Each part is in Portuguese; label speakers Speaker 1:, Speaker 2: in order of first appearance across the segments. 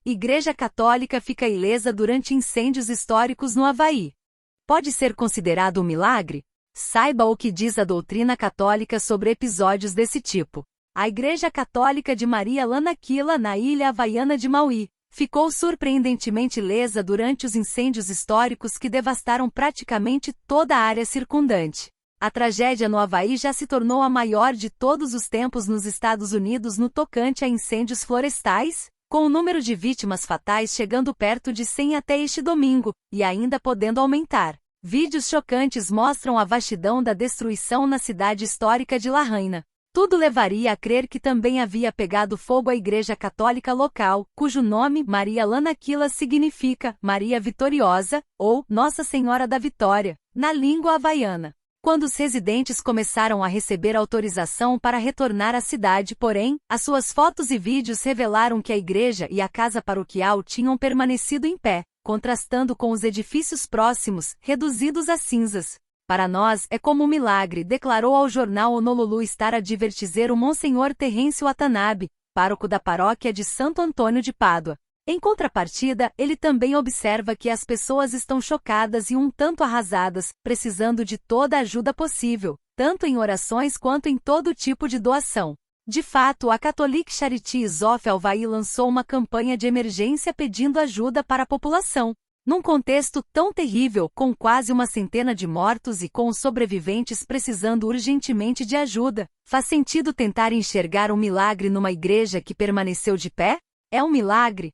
Speaker 1: Igreja Católica fica ilesa durante incêndios históricos no Havaí. Pode ser considerado um milagre? Saiba o que diz a doutrina católica sobre episódios desse tipo. A Igreja Católica de Maria Lanakila, na ilha havaiana de Maui, ficou surpreendentemente ilesa durante os incêndios históricos que devastaram praticamente toda a área circundante. A tragédia no Havaí já se tornou a maior de todos os tempos nos Estados Unidos no tocante a incêndios florestais, com o número de vítimas fatais chegando perto de 100 até este domingo, e ainda podendo aumentar. Vídeos chocantes mostram a vastidão da destruição na cidade histórica de Lahaina. Tudo levaria a crer que também havia pegado fogo a igreja católica local, cujo nome Maria Lanakila significa Maria Vitoriosa, ou Nossa Senhora da Vitória, na língua havaiana. Quando os residentes começaram a receber autorização para retornar à cidade, porém, as suas fotos e vídeos revelaram que a igreja e a casa paroquial tinham permanecido em pé, contrastando com os edifícios próximos, reduzidos a cinzas. Para nós, é como um milagre, declarou ao jornal Honolulu Star Advertiser o Monsenhor Terêncio Watanabe, pároco da paróquia de Santo Antônio de Pádua. Em contrapartida, ele também observa que as pessoas estão chocadas e um tanto arrasadas, precisando de toda a ajuda possível, tanto em orações quanto em todo tipo de doação. De fato, a Catholic Charities of Hawaii lançou uma campanha de emergência pedindo ajuda para a população. Num contexto tão terrível, com quase 100 de mortos e com os sobreviventes precisando urgentemente de ajuda, faz sentido tentar enxergar um milagre numa igreja que permaneceu de pé? É um milagre?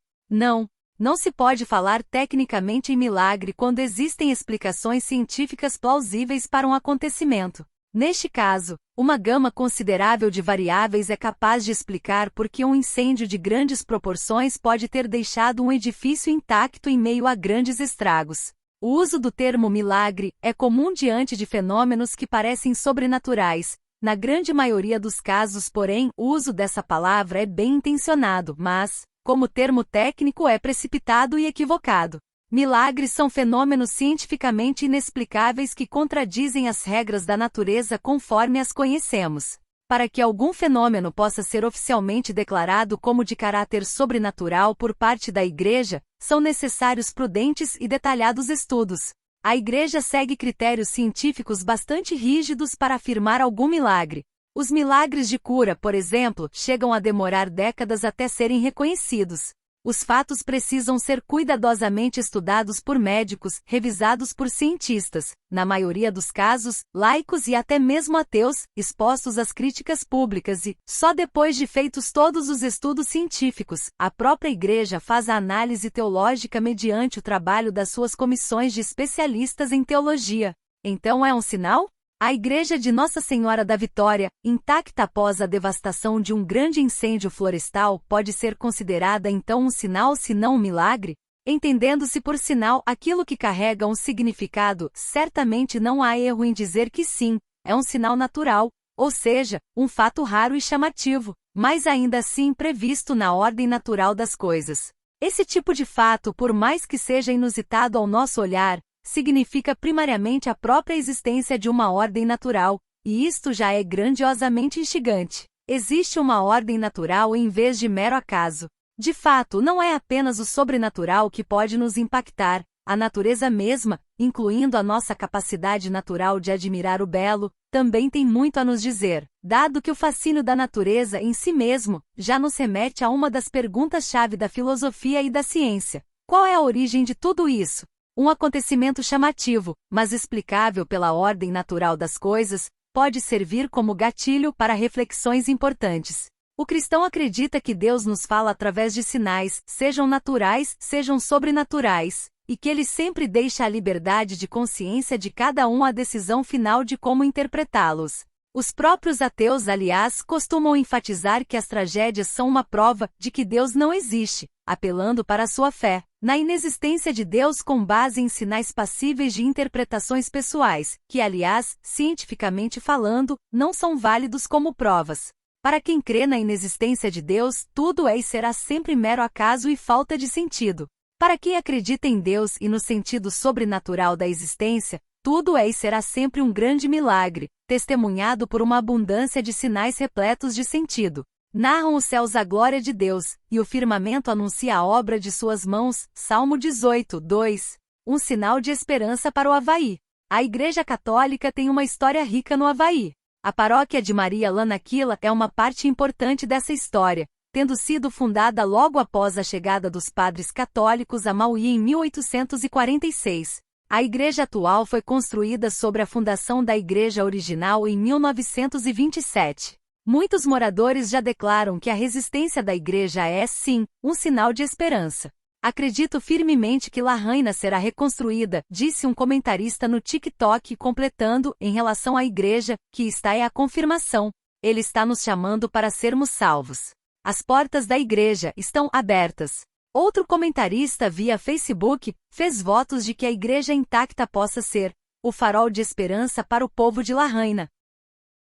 Speaker 1: Não se pode falar tecnicamente em milagre quando existem explicações científicas plausíveis para um acontecimento. Neste caso, uma gama considerável de variáveis é capaz de explicar por que um incêndio de grandes proporções pode ter deixado um edifício intacto em meio a grandes estragos. O uso do termo milagre é comum diante de fenômenos que parecem sobrenaturais. Na grande maioria dos casos, porém, o uso dessa palavra é bem intencionado, mas, como termo técnico, é precipitado e equivocado. Milagres são fenômenos cientificamente inexplicáveis que contradizem as regras da natureza conforme as conhecemos. Para que algum fenômeno possa ser oficialmente declarado como de caráter sobrenatural por parte da Igreja, são necessários prudentes e detalhados estudos. A Igreja segue critérios científicos bastante rígidos para afirmar algum milagre. Os milagres de cura, por exemplo, chegam a demorar décadas até serem reconhecidos. Os fatos precisam ser cuidadosamente estudados por médicos, revisados por cientistas, na maioria dos casos, laicos e até mesmo ateus, expostos às críticas públicas e, só depois de feitos todos os estudos científicos, a própria Igreja faz a análise teológica mediante o trabalho das suas comissões de especialistas em teologia. Então é um sinal? A Igreja de Nossa Senhora da Vitória, intacta após a devastação de um grande incêndio florestal, pode ser considerada então um sinal se não um milagre? Entendendo-se por sinal aquilo que carrega um significado, certamente não há erro em dizer que sim, é um sinal natural, ou seja, um fato raro e chamativo, mas ainda assim previsto na ordem natural das coisas. Esse tipo de fato, por mais que seja inusitado ao nosso olhar, significa primariamente a própria existência de uma ordem natural, e isto já é grandiosamente instigante. Existe uma ordem natural em vez de mero acaso. De fato, não é apenas o sobrenatural que pode nos impactar, a natureza mesma, incluindo a nossa capacidade natural de admirar o belo, também tem muito a nos dizer, dado que o fascínio da natureza em si mesmo já nos remete a uma das perguntas-chave da filosofia e da ciência. Qual é a origem de tudo isso? Um acontecimento chamativo, mas explicável pela ordem natural das coisas, pode servir como gatilho para reflexões importantes. O cristão acredita que Deus nos fala através de sinais, sejam naturais, sejam sobrenaturais, e que Ele sempre deixa a liberdade de consciência de cada um a decisão final de como interpretá-los. Os próprios ateus, aliás, costumam enfatizar que as tragédias são uma prova de que Deus não existe, apelando para a sua fé na inexistência de Deus com base em sinais passíveis de interpretações pessoais, que, aliás, cientificamente falando, não são válidos como provas. Para quem crê na inexistência de Deus, tudo é e será sempre mero acaso e falta de sentido. Para quem acredita em Deus e no sentido sobrenatural da existência, tudo é e será sempre um grande milagre, testemunhado por uma abundância de sinais repletos de sentido. Narram os céus a glória de Deus, e o firmamento anuncia a obra de suas mãos. Salmo 18, 2. Um sinal de esperança para o Havaí. A Igreja Católica tem uma história rica no Havaí. A paróquia de Maria Lanakila é uma parte importante dessa história, tendo sido fundada logo após a chegada dos padres católicos a Maui em 1846. A igreja atual foi construída sobre a fundação da igreja original em 1927. Muitos moradores já declaram que a resistência da igreja é, sim, um sinal de esperança. Acredito firmemente que Lahaina será reconstruída, disse um comentarista no TikTok, completando, em relação à igreja, que esta é a confirmação. Ele está nos chamando para sermos salvos. As portas da igreja estão abertas. Outro comentarista via Facebook fez votos de que a igreja intacta possa ser o farol de esperança para o povo de Lahaina.